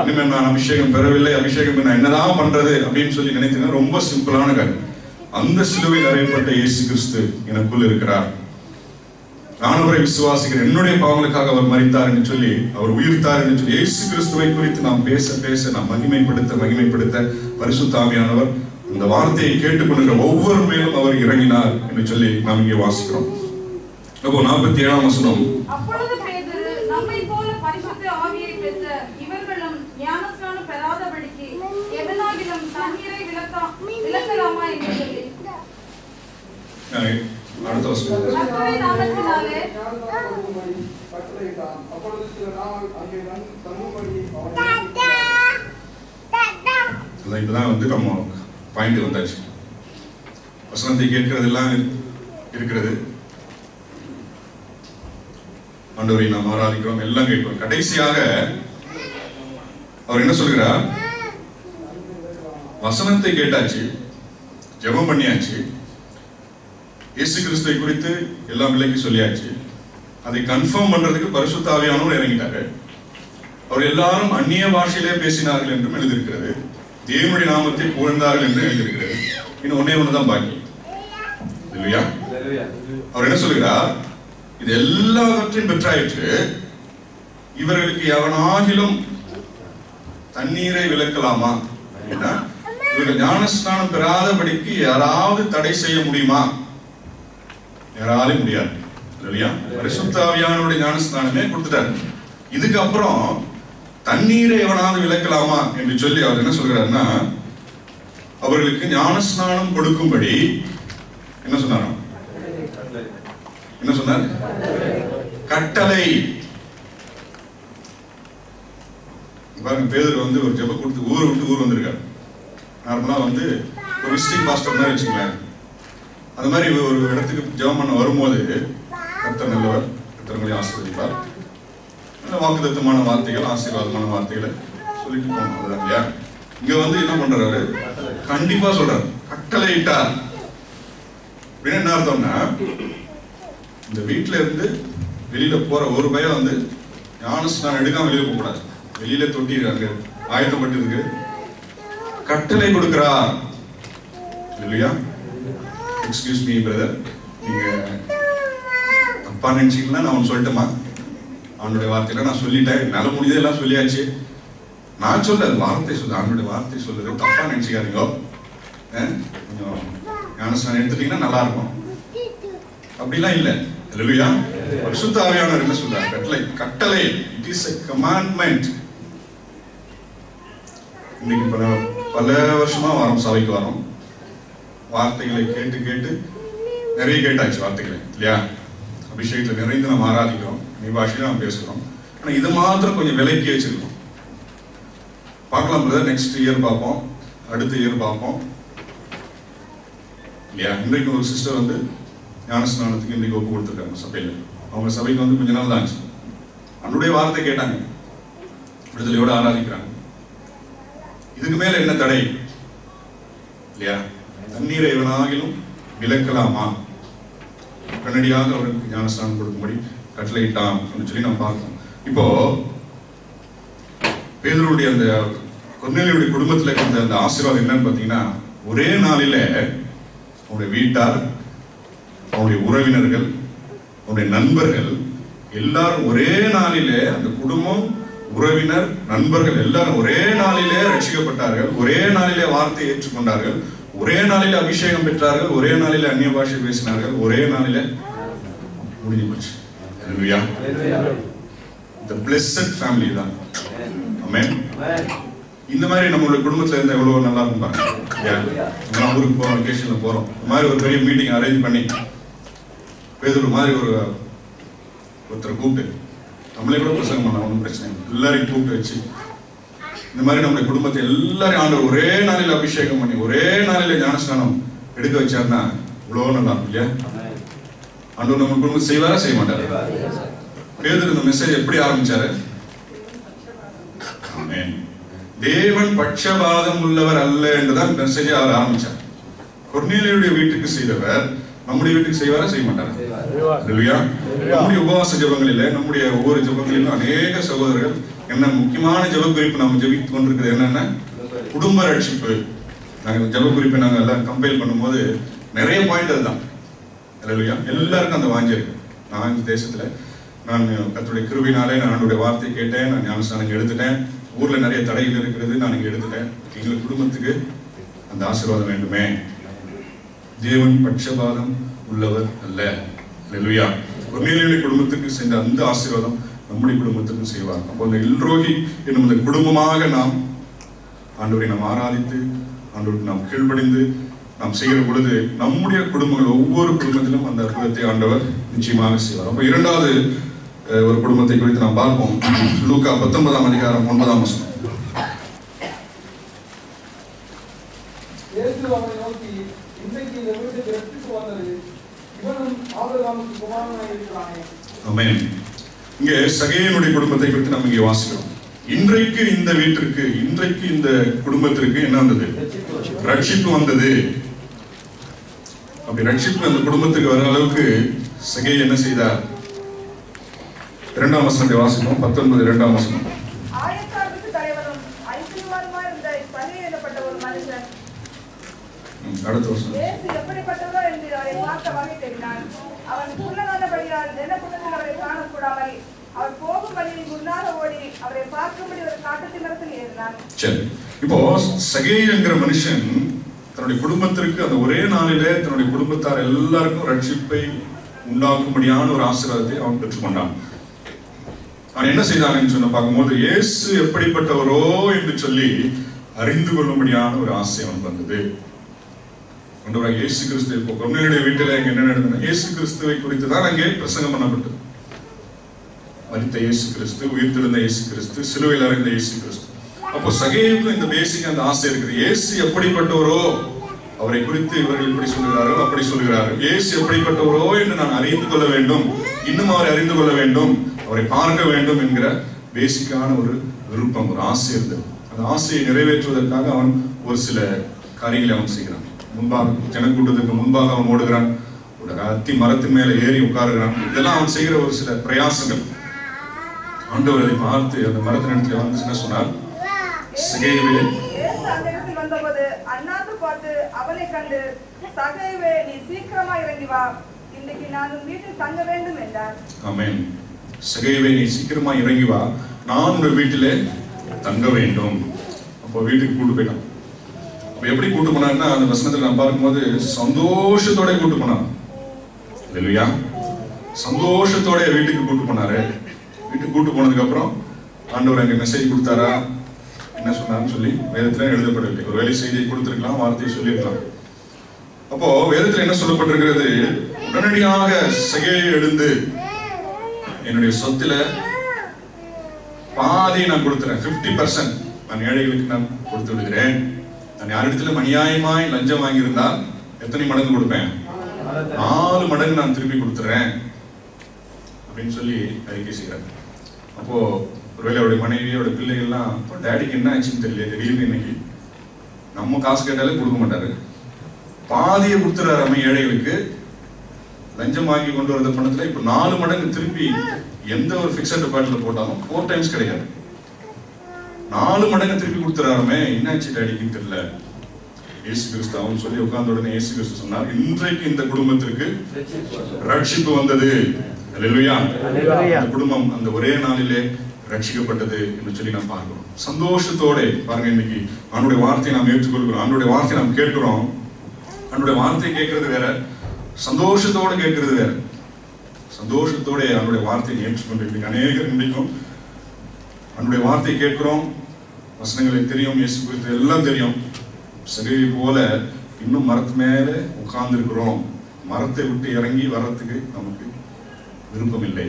[SPEAKER 1] இனிமேல் நான் அபிஷேகம் பெறவில்லை, அபிஷேகம் நான் என்னதான் பண்றது அப்படின்னு சொல்லி நினைத்தீங்கன்னா ரொம்ப சிம்பிளான காரியம். அந்த சிலுவையில் அறையப்பட்ட இயேசு கிறிஸ்து எனக்குள் இருக்கிறார். நான் அவரை விசுவாசிக்கிறேன், என்னுடைய பாவங்களுக்காக அவர் மரித்தார் என்று சொல்லி, அவர் உயிர்த்தார் என்று சொல்லி, இயேசு கிறிஸ்துவை குறித்து நாம் பேச பேச நாம் மகிமைப்படுத்த பரிசுத்த ஆவியானவர் இந்த வார்த்தையை கேட்டுக்கொண்டிருக்கிற ஒவ்வொரு மேலும் அவர் இறங்கினார் என்று சொல்லி நாம் இங்கே வாசிக்கிறோம். அப்போ 47ஆம் வசனம்.
[SPEAKER 2] அப்பொழுது பேதுரு, நம்மை போல பரிசுத்த ஆவியை பெற்ற இவர்களும் ஞானஸ்நானம் பெறாதபடிக்கு எவனாகிலும் தண்ணீரை விலக்கலாமா என்று சொல்லி.
[SPEAKER 1] அடுத்த வசனம்.
[SPEAKER 2] கர்த்தருடைய நாமத்தினாலே
[SPEAKER 1] இதுதான் வந்து நம்ம பாயிண்ட் வந்தாச்சு. வசனத்தை கேட்கிறதெல்லாம் இருக்கிறது. ஆண்டவரை நாம் ஆராதிக்கிறோம், எல்லாம் கேட்கிறோம். கடைசியாக அவர் என்ன சொல்கிறார்? வசனத்தை கேட்டாச்சு, ஜெபம் பண்ணியாச்சு, இயேசு கிறிஸ்துவை குறித்து எல்லாம் விலைக்கு சொல்லியாச்சு. அதை கன்ஃபார்ம் பண்றதுக்கு பரிசுத்த ஆவியானவர் இறங்கிட்டாரு. அவர் எல்லாரும் அந்நிய பாஷையிலே பேசினார்கள் என்றும் எழுதியிருக்கிறது. தேவனுடைய நாமத்தை புகழ்ந்தார்கள் என்று எழுதியிருக்கிறது. இன்னும் ஒன்னே ஒண்ணுதான் பாக்கி இல்லையா? அவர் என்ன சொல்கிறார்? இது எல்லாவற்றையும் பெற்றாயிற்று, இவர்களுக்கு எவனாகிலும் தண்ணீரை விலக்கலாமா? இவர்கள் ஞானஸ்நானம் பெறாதபடிக்கு யாராவது தடை செய்ய முடியுமா? யாராலும் முடியாது இல்லையா? பரிசுத்த ஆவியானவருடைய ஞானஸ்நானமே கொடுத்துட்டாரு. இதுக்கு அப்புறம் தண்ணீரை எவனாவது விலக்கலாமா என்று சொல்லி அவர் என்ன சொல்கிறாருன்னா, அவர்களுக்கு ஞானஸ்நானம் கொடுக்கும்படி என்ன சொன்னாராம்? என்ன சொன்னார்? கட்டளை. பாருங்க, பேதுரு வந்து ஒரு ஜெபம் கொடுத்து ஊரை விட்டு ஊர் வந்திருக்காரு. நார்மலா வந்து ஒரு விசிட்டிங் பாஸ்டர் மாதிரி வச்சுக்கலாம். அது மாதிரி ஒரு இடத்துக்கு ஜெபம் பண்ண வரும்போது கர்த்தர் நல்லவர், கர்த்தர்களை ஆசீர்வதிப்பார், வாக்குத்தத்தமான வார்த்தைகள், ஆசீர்வாதமான வார்த்தைகளை சொல்லிட்டு போகணும். அதுதான் இல்லையா? இங்க வந்து என்ன பண்றாரு? கண்டிப்பா சொல்றாரு, கட்டளை இட்டார். அப்படின்னு என்ன அர்த்தம்னா, இந்த வீட்டுல இருந்து வெளியில போற ஒரு பையன் வந்து ஞானஸ்நானம் எடுக்காம வெளியில போக கூடாது. வெளியில தொட்டிருக்காங்க, ஆயத்தப்பட்டு இருக்கு, கட்டளை கொடுக்கிறார் இல்லையா? எக்ஸ்கியூஸ் மீ பிரதர், நீங்க தப்பா நினைச்சீங்கன்னா நான் ஒன்னு சொல்லட்டுமா? அவனுடைய வார்த்தையில நான் சொல்லிட்டேன், என்னால முடிஞ்சது எல்லாம் சொல்லியாச்சு. நான் சொல்ல வார்த்தை சொல்ல, அவனுடைய வார்த்தை சொல்லுது, தப்பா நினைச்சுக்காதீங்க. கொஞ்சம் ஞானஸ்நானம் எடுத்துட்டீங்கன்னா நல்லா இருக்கும். அப்படிலாம் இல்லை இல்லையா? பரிசுத்த ஆவியானவர் என்ன சொல்றார்? கட்டளை. கட்டளை, இட் இஸ் a commandment. இன்னைக்கு பல வருஷமா வரோம், சபைக்கு வரோம், வார்த்தைகளை கேட்டு கேட்டு நிறைய கேட்டாச்சு வார்த்தைகளை இல்லையா? அபிஷேகத்துல நிறைந்து நம்ம ஆராதிக்கிறோம், நீ பாஷையில நம்ம பேசுகிறோம். ஆனா இது மாத்திரம் கொஞ்சம் விலைக்கு வச்சிருக்கோம். பார்க்கலாம் பிரதர், நெக்ஸ்ட் இயர் பார்ப்போம், அடுத்த இயர் பார்ப்போம் இல்லையா? இன்றைக்கு ஒரு சிஸ்டர் வந்து ஞானஸ்நானத்துக்கு இன்றைக்கு ஒப்பு கொடுத்துருக்காங்க சபையில. அவங்க சபைக்கு வந்து கொஞ்ச நாள் தான் ஆச்சு. அவனுடைய வார்த்தை கேட்டாங்க, விடுதலையோட ஆராதிக்கிறாங்க. இதுக்கு மேல என்ன தடை இல்லையா? தண்ணீரை எவனாகிலும் விலக்கலாமா? உடனடியாக அவருக்கு ஞானஸ்நானம் கொடுக்கும்படி கட்டளையிட்டான் சொல்லி நம்ம பார்க்கணும். இப்போ பேதுருடைய அந்த கொர்நேலியுடைய குடும்பத்துல இருந்த அந்த ஆசீர்வாதம் என்னன்னு பாத்தீங்கன்னா, ஒரே நாளில அவருடைய வீட்டார், அவருடைய உறவினர்கள், அவருடைய நண்பர்கள் எல்லாரும் ஒரே நாளிலே, அந்த குடும்பம், உறவினர், நண்பர்கள் எல்லாரும் ஒரே நாளிலே ரட்சிக்கப்பட்டார்கள். ஒரே நாளிலே வார்த்தையை ஏற்றுக்கொண்டார்கள். ஒரே நாளிலே அபிஷேகம் பெற்றார்கள். ஒரே நாளிலே அந்நிய பாஷை பேசினார்கள். ஒரே நாளிலே முடிஞ்சு போச்சு. ஹல்லேலூயா. The blessed family தான். ஆமென். இந்த மாதிரி நம்மளுடைய குடும்பத்துல இருந்தா எவ்வளவு நல்லா இருக்கும் பாருங்க. நம்ம ஊருக்கு போறோம், வெக்கேஷன்ல போறோம், இந்த மாதிரி ஒரு பெரிய மீட்டிங் அரேஞ்ச் பண்ணி பேதுரு மாதிரி ஒருத்தரை கூப்பிட்டு, நம்மளே கூட பிரசங்கம் பண்ணலாம், ஒன்றும் பிரச்சனை இல்லை, எல்லாரையும் கூப்பிட்டு வச்சு இந்த மாதிரி நம்முடைய குடும்பத்தை எல்லாரையும் ஆண்டவர் ஒரே நாளில் அபிஷேகம் பண்ணி ஒரே நாளில ஞானஸ்நானம் எடுக்க வச்சாருன்னா இவ்வளவு நல்லா இருக்கும் இல்லையா? ஆண்டவர் நம்ம குடும்பம் செய்வாரா செய்ய மாட்டாரு? பேதுரு இந்த மெசேஜ் எப்படி ஆரம்பிச்சாரு? ஆமென். தேவன் பட்சபாதம் உள்ளவர் அல்ல என்றுதான் மெசேஜ் அவர் ஆரம்பிச்சார். கொர்நேலியுடைய வீட்டுக்கு செய்தவர் நம்முடைய வீட்டுக்கு செய்வாரா செய்ய மாட்டாரா? இல்லையா? நம்முடைய உபவாச ஜெபங்களில, நம்முடைய ஒவ்வொரு ஜெபங்களிலும் அநேக சகோதரர்கள் என்ன முக்கியமான ஜெப குறிப்பு நம்ம ஜெபித்து கொண்டிருக்கிறது என்னன்னா, குடும்ப ரட்சிப்பு. நாங்கள் ஜெப குறிப்பை நாங்கள் எல்லாம் கம்பைல் பண்ணும்போது நிறைய பாயிண்ட் அதுதான் இல்லையா? எல்லாருக்கும் அந்த வாஞ்சி இருக்கு. நான் இந்த தேசத்துல நான் கர்த்தருடைய கிருபையினாலே நான் ஆண்டவருடைய வார்த்தை கேட்டேன், நான் ஞானஸ்நானம் எடுத்துட்டேன், ஊர்ல நிறைய தடைகள் இருக்கிறது, நான் இங்க எடுத்துட்டேன், எங்களுக்கு குடும்பத்துக்கு அந்த ஆசீர்வாதம் வேண்டுமே. தேவன் பட்சபாதம் உள்ளவர் அல்ல. ஹல்லேலூயா. கொர்நேலியுடைய குடும்பத்துக்கு சென்ற அந்த ஆசீர்வாதம் நம்முடைய குடும்பத்துக்கும் செய்வார். அப்போ அந்த எல்ரோகி என்னும் அந்த குடும்பமாக நாம் ஆண்டவரை நாம் ஆராதித்து, ஆண்டவருக்கு நாம் கீழ்ப்படிந்து, நாம் செய்கிற பொழுது நம்முடைய குடும்பங்கள் ஒவ்வொரு குடும்பத்திலும் அந்த அற்புதத்தை ஆண்டவர் நிச்சயமாக செய்வார். அப்ப இரண்டாவது ஒரு குடும்பத்தை குறித்து நாம் பார்ப்போம். லூக்கா 19ஆம் அதிகாரம் 9ஆம் வசனம்.
[SPEAKER 4] இயேசு அவனை நோக்கி, இன்றைக்கு இந்த வீட்டுக்கு ரட்சிப்பு வந்தது, இவனும் ஆபிரகாமுக்கு குமாரனாய் இருக்கிறானே.
[SPEAKER 1] ஆமென். இங்கே சகேயனுடைய குடும்பத்தை குறித்து நம்ம இங்கே வாசிக்கிறோம். இன்றைக்கு இந்த வீட்டிற்கு, இன்றைக்கு இந்த குடும்பத்திற்கு என்ன வந்தது? ரட்சிப்பு வந்தது. அப்படி ரட்சிப்பு அந்த குடும்பத்துக்கு வர அளவுக்கு சகேய் என்ன செய்தார்? 2ஆம் வசனத்தை வாசிக்கிறோம். 19 2ஆம் வசனம்.
[SPEAKER 2] ஆயக்காரருக்கு தலைவரும் ஐஸ்வர்யவானுமாய் இருந்த சகேய் எனப்பட்ட ஒரு மனுஷன்
[SPEAKER 1] அடுத்த வசனம்.
[SPEAKER 2] இயேசு எப்படிப்பட்டவரோ என்று அவரை பார்த்த வகை தெரிந்தான். அவன் குள்ளனானபடியால் ஜனக்கூட்டத்தில் அவரை காணக்கூடாமல் அவர் போகும் வழியில் முன்னாக ஓடி அவரை பார்க்கும்படி ஒரு காட்டுத்தி மரத்தில் ஏறினான்.
[SPEAKER 1] சரி, இப்போ சகேய் என்கிற மனுஷன் தன்னுடைய குடும்பத்திற்கு அந்த ஒரே நாளிலே தன்னுடைய குடும்பத்தார் எல்லாருக்கும் ரட்சிப்பை உண்டாக்கும்படியான ஒரு ஆசீர்வாதத்தை அவன் பெற்றுக்கொண்டான். அவன் என்ன செய்தான்னு சொன்ன பார்க்கும்போது இயேசு எப்படிப்பட்டவரோ என்று சொல்லி அறிந்து கொள்ளும்படியான ஒரு ஆசை அவன் வந்தது. கொண்டவராக இயேசு கிறிஸ்து. இப்போ கொர்நேலியுடைய வீட்டில் அங்கே என்ன நடந்தது? இயேசு கிறிஸ்துவை குறித்து தான் அங்கே பிரசங்கம் பண்ணப்பட்டது. மரித்த இயேசு கிறிஸ்து, உயிர்த்தெழுந்த இயேசு கிறிஸ்து, சிலுவையில் அறைந்த இயேசு கிறிஸ்து. அப்போ சகேயுக்கும் இந்த பேசிக் அந்த ஆசை இருக்குது. இயேசு எப்படிப்பட்டவரோ அவரை குறித்து இவர்கள் இப்படி சொல்கிறார்கள், அப்படி சொல்கிறார்கள். இயேசு எப்படிப்பட்டவரோ என்று நான் அறிந்து கொள்ள வேண்டும், இன்னும் அவரை அறிந்து கொள்ள வேண்டும், அவரை பார்க்க வேண்டும் என்கிற பேசிக்கான ஒரு விருப்பம், ஒரு ஆசை இருந்தது. அந்த ஆசையை நிறைவேற்றுவதற்காக அவன் ஒரு சில காரியங்களை அவன் செய்கிறான். முன்பாக ஜனக்கூட்டத்துக்கு முன்பாக அவன் ஓடுகிறான், ஒரு அத்தி மரத்தின் மேல ஏறி உட்காருகிறான். இதெல்லாம் அவன் செய்கிற ஒரு சில பிரயாசங்கள். ஆண்டவர் அதை பார்த்து அந்த மரத்தின் இடத்துல வந்து என்ன சொன்னார்? சகேயுவே,
[SPEAKER 2] இயேசு அந்த இடத்தில் வந்தபோது அண்ணாந்து பார்த்து அவனை கண்டு, சகேயுவே, நீ சீக்கிரமா இறங்கி வா, இன்றைக்கு நான் உன் வீட்டில் தங்க வேண்டும் என்றார்.
[SPEAKER 1] ஆமென். சகேயுவே, நீ சீக்கிரமா இறங்கி வா, நான் உங்கள் வீட்டிலே தங்க வேண்டும். அப்போ வீட்டுக்கு கூட்டு போயிட்டான். அப்ப எப்படி கூட்டு போனாருன்னா அந்த வசனத்தில் நான் பார்க்கும்போது சந்தோஷத்தோட கூட்டு போனான். இல்லையா? சந்தோஷத்தோட வீட்டுக்கு கூட்டு போனாரு. வீட்டுக்கு கூட்டு போனதுக்கு அப்புறம் ஆண்டவர் அங்க மெசேஜ் கொடுத்தாரா, என்ன சொன்னார்னு சொல்லி வேதத்துல எழுதப்படவில்லை. ஒரு வேலை செய்தியை கொடுத்திருக்கலாம், வார்த்தையை சொல்லியிருக்கலாம். அப்போ வேதத்துல என்ன சொல்லப்பட்டிருக்கிறது? உடனடியாக சகேயை எழுந்து என்னுடைய சொத்துல பாதியை நான் கொடுத்துறேன், 50% நான் ஏழைகளுக்கு நான் கொடுத்து விடுகிறேன். நான் யாரிடத்துல அநியாயமாய் லஞ்சம் வாங்கியிருந்தால் எத்தனை மடங்கு கொடுப்பேன்? 4 மடங்கு நான் திருப்பி கொடுத்துறேன் அப்படின்னு சொல்லி அறிக்கை செய்யறாரு. அப்போ ஒருவேளை அவருடைய மனைவி, அவருடைய பிள்ளைகள்லாம் டேடிக்கு என்ன ஆச்சுன்னு தெரியல, திடீர்னு இன்னைக்கு நம்ம காசு கேட்டாலே கொடுக்க மாட்டாரு, பாதியை கொடுத்துறாரு அம்மா ஏழைகளுக்கு. லஞ்சம் வாங்கி கொண்டு வந்த பணத்துல இப்ப 4 மடங்கு திருப்பி எந்த ஒரு பிக்ஸட் டெபாசிட்ல போட்டாலும் 4 டைம்ஸ் கிடையாது, 4 மடங்கு திருப்பி கொடுத்துறாருமே, என்னாச்சு டேடிக்கு தெரியல. இயேசு கிறிஸ்து அவன் சொல்லி உட்கார்ந்த உடனே இயேசு கிறிஸ்து சொன்னார், இன்றைக்கு இந்த குடும்பத்திற்கு ரட்சிப்பு வந்தது. அல்லேலூயா. அந்த குடும்பம் அந்த ஒரே நாளிலே ரட்சிக்கப்பட்டது என்று சொல்லி நாம் பார்க்கிறோம். சந்தோஷத்தோட பாருங்க, இன்னைக்கு அவனுடைய வார்த்தையை நாம் ஏற்றுக்கொள்கிறோம், அவனுடைய வார்த்தையை நாம் கேட்கிறோம். அவனுடைய வார்த்தையை கேட்கறது வேற, சந்தோஷத்தோட கேட்கறது வேற. சந்தோஷத்தோட அவனுடைய வார்த்தையை ஏற்றுக்கொண்டு அநேகர் இன்றைக்கும் அவனுடைய வார்த்தையை கேட்கிறோம், வசனங்களை தெரியும், இயேசு குறித்து எல்லாம் தெரியும். சகேயை போல இன்னும் மரத்து மேல உட்கார்ந்து இருக்கிறோம். மரத்தை விட்டு இறங்கி வர்றதுக்கு நமக்கு விருப்பம் இல்லை.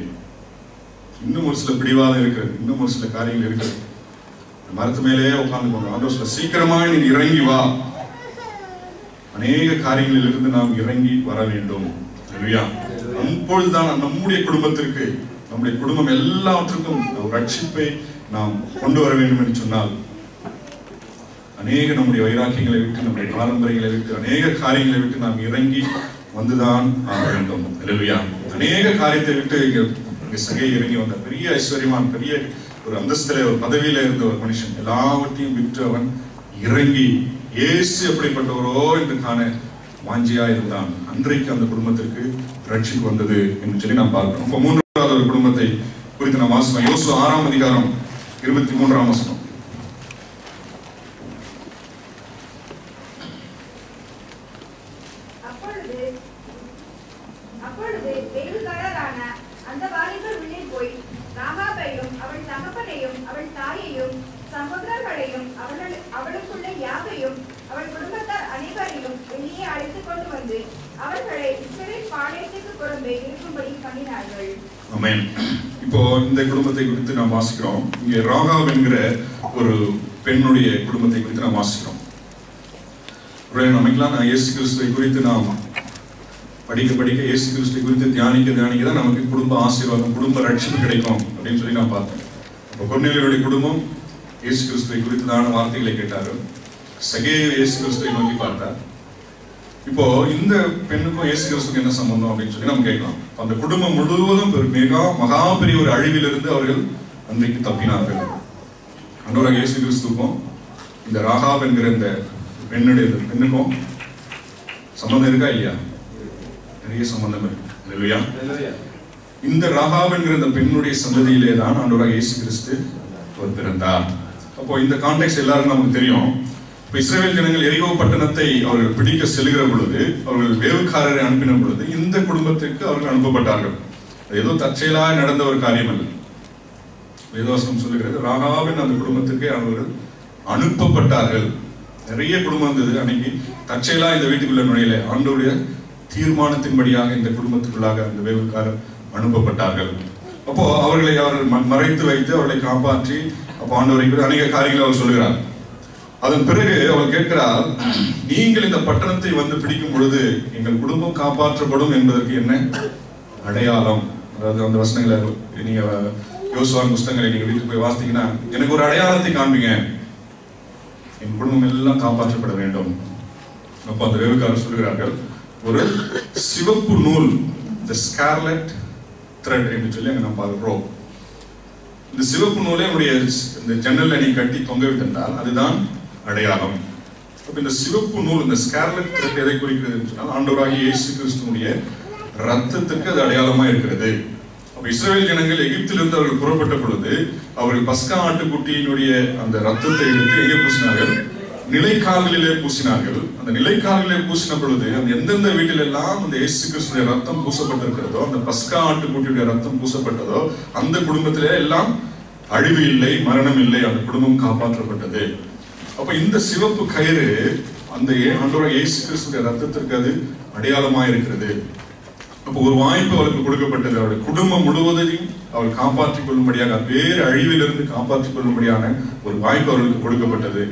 [SPEAKER 1] இன்னும் ஒரு சில பிடிவாதம் இருக்கிறது, இன்னும் ஒரு சில காரியங்கள் இருக்கிறது. மரத்து மேலே உட்கார்ந்து போகணும். ஆண்டவர் சீக்கிரமா நீ இறங்கி வா. அநேக காரியங்களில் இருந்து நாம் இறங்கி வர வேண்டும். இல்லையா? அப்பொழுதுதான் நம்முடைய குடும்பத்திற்கு, நம்முடைய குடும்பம் எல்லாவற்றுக்கும் ரட்சிப்பை நாம் கொண்டு வர வேண்டும் என்று சொன்னால் அநேக நம்முடைய வைராக்கியங்களை விட்டு, நம்முடைய பாரம்பரியங்களை விட்டு, அநேக காரியங்களை விட்டு நாம் இறங்கி வந்துதான் ஆக வேண்டும். இல்லையா? அநேக காரியத்தை விட்டு இங்க சகேய் இறங்கி வந்த பெரிய ஐஸ்வர்யவான், பெரிய ஒரு அந்தஸ்தில, ஒரு பதவியில இருந்த ஒரு மனுஷன், எல்லாவற்றையும் விட்டு அவன் இறங்கி இயேசு எப்படிப்பட்டவரோ என்று காண வாஞ்சியா இருந்தான். அன்றைக்கு அந்த குடும்பத்திற்கு ரட்சிப்பு வந்தது என்று சொல்லி நாம் பார்க்கிறோம். இப்ப 3வது ஒரு குடும்பத்தை குறித்து நாம் வாசிக்கலாம். யோசுவா 6ஆம் அதிகாரம் 23ஆம் வசனம்.
[SPEAKER 3] அப்பொழுது வேலைக்காரரான அந்த வாலிபர் உள்ளே போய் ராகாபையும் அவள் தகப்பனையும் அவள் தாயையும் சகோதரர்களையும் அவளுக்குள்ள யாவையும் அவள் குடும்பத்தார் அனைவரையும் வெளியே
[SPEAKER 1] ஆமென். இப்போ இந்த குடும்பத்தை குறித்து நாம் வாசிக்கிறோம். இங்கே ராகாப் என்கிற ஒரு பெண்ணுடைய குடும்பத்தை குறித்து நாம் வாசிக்கிறோம். நமக்கெல்லாம் இயேசு கிறிஸ்துவை குறித்து நாம் படிக்க இயேசு கிறிஸ்துவை குறித்து தியானிக்க தான் நமக்கு குடும்ப ஆசீர்வாதம், குடும்ப ரட்சிப்பு கிடைக்கும் அப்படின்னு சொல்லி நான் பார்த்தேன். இப்போ கொர்நேலியுடைய குடும்பம் இயேசு கிறிஸ்துவை குறித்ததான வார்த்தைகளை கேட்டார்கள். சகேயு இயேசு கிறிஸ்துவை நோக்கி பார்த்தார். இப்போ இந்த பெண்ணுக்கும் இயேசு கிறிஸ்துக்கும் என்ன சம்பந்தம் அப்படின்னு சொல்லி நம்ம கேட்கலாம். அந்த குடும்பம் முழுவதும் மகா பெரிய ஒரு அழிவிலிருந்து அவர்கள் அன்றைக்கு தப்பினார்கள். ஆண்டவராகிய இயேசு கிறிஸ்துக்கும் இந்த ராகாப் என்கிற இந்த பெண்ணுக்கும் சம்பந்தம் இருக்கா இல்லையா? நிறைய சம்பந்தம் இருக்கு இல்லையா? இந்த ராகாப் என்கிற இந்த பெண்ணுடைய சந்ததியிலே தான் ஆண்டவராகிய இயேசு கிறிஸ்து பிறந்தார். அப்போ இந்த கான்டெக்ஸ்ட் எல்லாருக்கும் நமக்கு தெரியும். இஸ்ரவேல் ஜனங்கள் எரிகோ பட்டணத்தை அவர்கள் பிடிக்க செல்கிற பொழுது, அவர்கள் வேவுக்காரரை அனுப்பின பொழுது இந்த குடும்பத்திற்கு அவர்கள் அனுப்பப்பட்டார்கள். ஏதோ தற்செயலாக நடந்த ஒரு காரியம் அல்ல. வேதவசனம் சொல்லுகிறது, ராகாவின் அந்த குடும்பத்துக்கு அவர்கள் அனுப்பப்பட்டார்கள். நிறைய குடும்பம் இருந்தது. அன்னைக்கு தற்செயலா இந்த வீட்டுக்குள்ள நுழையில ஆண்டவருடைய தீர்மானத்தின்படியாக இந்த குடும்பத்துக்குள்ளாக அந்த வேவுக்காரர் அனுப்பப்பட்டார்கள். அப்போ அவர்களை அவர்கள் மறைத்து வைத்து அவர்களை காப்பாற்றி அப்போ ஆண்டவரை அநேக காரியங்களை அவர் சொல்லுகிறார். அதன் பிறகு அவர் கேட்கிறார், நீங்கள் இந்த பட்டணத்தை வந்து பிடிக்கும் பொழுது எங்கள் குடும்பம் காப்பாற்றப்படும் என்பதற்கு என்ன அடையாளம்? அதாவது அந்த வசனங்களை நீங்க யோசுவாவின் புஸ்தகங்களை நீங்க வீட்டுக்கு போய் வாசித்தீங்கன்னா, எனக்கு ஒரு அடையாளத்தை காண்பீங்க, என் குடும்பம் எல்லாம் காப்பாற்றப்பட வேண்டும். அப்போ அந்த வேவுக்காரர் சொல்கிறார்கள், ஒரு சிவப்பு நூல், the scarlet thread என்று சொல்லி அங்க நம்ம பார்க்கிறோம். இந்த சிவப்பு நூலை நம்முடைய இந்த ஜன்னல்ல நீ கட்டி தொங்க விட்டால் அதுதான் அடையாளம். அப்ப இந்த சிவப்பு நூல், இந்த ஸ்கார்லெட் த்ரெட் எதை குறிக்கிறது சொன்னால் ஆண்டவராகிய இயேசு கிறிஸ்துவினுடைய ரத்தத்துக்கு அது அடையாளமா இருக்கிறது. அப்ப இஸ்ரவேல் ஜனங்கள் எகிப்திலிருந்து அவர்கள் புறப்பட்ட பொழுது அவர்கள் பஸ்கா ஆட்டுக்குட்டியினுடைய அந்த ரத்தத்தை எடுத்து எங்கே பூசினார்கள்? நிலைக்கால்களிலே பூசினார்கள். அந்த நிலைக்கால்களிலே பூசின பொழுது அந்த எந்தெந்த வீட்டில் எல்லாம் அந்த இயேசு கிறிஸ்துடைய ரத்தம் பூசப்பட்டிருக்கிறதோ, அந்த பஸ்கா ஆட்டுக்குட்டியுடைய ரத்தம் பூசப்பட்டதோ அந்த குடும்பத்திலே எல்லாம் அழிவு இல்லை, மரணம் இல்லை, அந்த குடும்பம் காப்பாற்றப்பட்டது. அப்ப இந்த சிவப்பு கயிறு அந்த ஆண்டவராகிய இயேசு கிறிஸ்துடைய ரத்தத்திற்கு அது அடையாளமா இருக்கிறது. அப்போ ஒரு வாய்ப்பு அவளுக்கு கொடுக்கப்பட்டது. அவருடைய குடும்பம் முழுவதையும் அவள் காப்பாற்றிக் கொள்ளும்படியாக, வேறு அழிவிலிருந்து காப்பாற்றிக் கொள்ளும்படியான ஒரு வாய்ப்பு அவர்களுக்கு கொடுக்கப்பட்டது.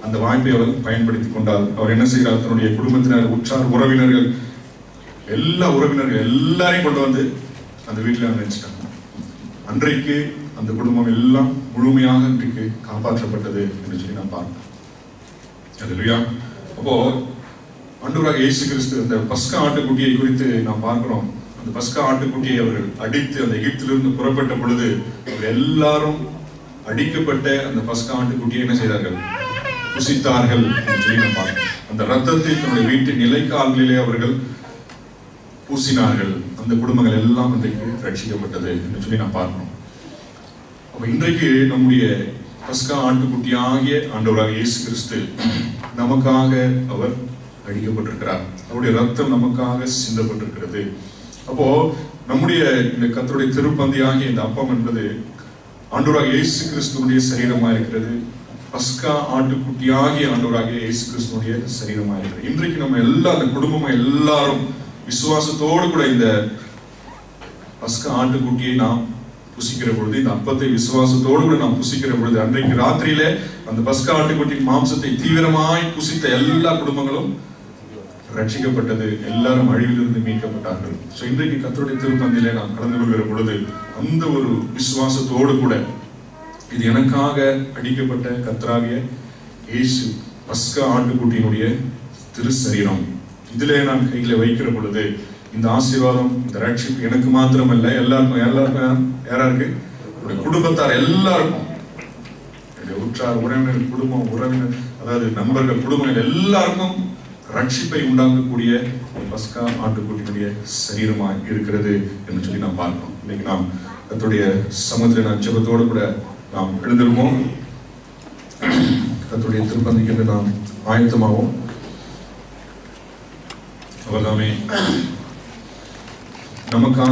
[SPEAKER 1] அந்த வாய்ப்பை அவள் பயன்படுத்திக் கொண்டால் அவர் என்ன செய்கிறார்? தன்னுடைய குடும்பத்தினர், உற்றார் உறவினர்கள், எல்லா உறவினர்கள் எல்லாரையும் கொண்டு வந்து அந்த வீட்டில் நினைச்சிட்டாங்க. அன்றைக்கு அந்த குடும்பம் எல்லாம் முழுமையாக இன்றைக்கு காப்பாற்றப்பட்டது என்று சொல்லி நான் பார்க்கிறேன். அல்லேலூயா. அப்போ ஆண்டவராகிய இயேசு கிறிஸ்து அந்த பஸ்கா ஆட்டுக்குட்டியை குறித்து நாம் பார்க்கிறோம். அந்த பஸ்கா ஆட்டுக்குட்டியை அவர்கள் அடித்து அந்த எகிப்திலிருந்து புறப்பட்ட பொழுது அவர்கள் எல்லாரும் அடிக்கப்பட்ட அந்த பஸ்கா ஆட்டுக்குட்டியை என்ன செய்தார்கள்? புசித்தார்கள் என்று சொல்லி நாம் பார்க்கிறோம். அந்த ரத்தத்தை தன்னுடைய வீட்டின் நிலைக்கால்களிலே அவர்கள் பூசினார்கள். அந்த குடும்பங்கள் எல்லாம் இன்றைக்கு ரட்சிக்கப்பட்டது என்று சொல்லி நாம் பார்க்கிறோம். அப்ப இன்றைக்கு நம்முடைய பஸ்கா ஆட்டுக்குட்டியாகிய ஆண்டவராகிய இயேசு கிறிஸ்து நமக்காக அவர் அடிக்கப்பட்டிருக்கிறார். அவருடைய ரத்தம் நமக்காக சிந்தப்பட்டிருக்கிறது. அப்போ நம்முடைய இந்த கர்த்தருடைய திருப்பந்தியாகிய இந்த அப்பம் என்பது ஆண்டவராகிய இயேசு கிறிஸ்துவுடைய சரீரமா இருக்கிறது. பஸ்கா ஆட்டுக்குட்டியாகிய ஆண்டவராகிய இயேசு கிறிஸ்துவுடைய சரீரமா இருக்கிறது. இன்றைக்கு நம்ம எல்லா அந்த குடும்பமும் எல்லாரும் விசுவாசத்தோடு கூட இந்த பஸ்கா ஆட்டுக்குட்டியை நாம் புசிக்கிற பொழுது, இந்த அப்பத்தை விசுவாசத்தோடு கூட நாம் புசிக்கிற பொழுது, அன்றைக்கு ராத்திரியிலே அந்த பஸ்கா ஆட்டுக்குட்டியின் மாம்சத்தை தீவிரமாய் புசித்த எல்லா குடும்பங்களும் ரட்சிக்கப்பட்டது. எல்லாரும் அழிவிலிருந்து மீட்கப்பட்டார்கள். சோ இன்றைக்கு கர்த்தருடைய திருப்பந்தியிலே நாம் கலந்து கொள்கிற பொழுது அந்த ஒரு விசுவாசத்தோடு கூட இது எனக்காக அடிக்கப்பட்ட கர்த்தராகிய இயேசு பஸ்கா ஆட்டுக்குட்டியினுடைய திரு சரீரம், இதிலே நான் கையில வைக்கிற பொழுது இந்த ஆசீர்வாதம், இந்த ரட்சிப்பு எனக்கு மாத்திரமல்ல, எல்லாருக்கும் யாராருக்கு? குடும்பத்தார் எல்லாருக்கும், உற்றார் உறவினர், குடும்பம் உறவினர், அதாவது நண்பர்கள், குடும்பங்கள் எல்லாருக்கும் ரட்சிப்பை உண்டாக்கக்கூடிய பஸ்கா ஆட்டுக்குட்டியினுடைய சரீரமா இருக்கிறது என்று சொல்லி நாம் பார்க்கிறோம். இன்னைக்கு நாம் கர்த்தருடைய சமூகத்திலே நாம் ஜெபத்தோடு கூட நாம் எழுந்திருப்போம். கர்த்தருடைய திருப்பந்திக்கு நாம் ஆயத்தமாவோம். அவர்தாமே நமக்காக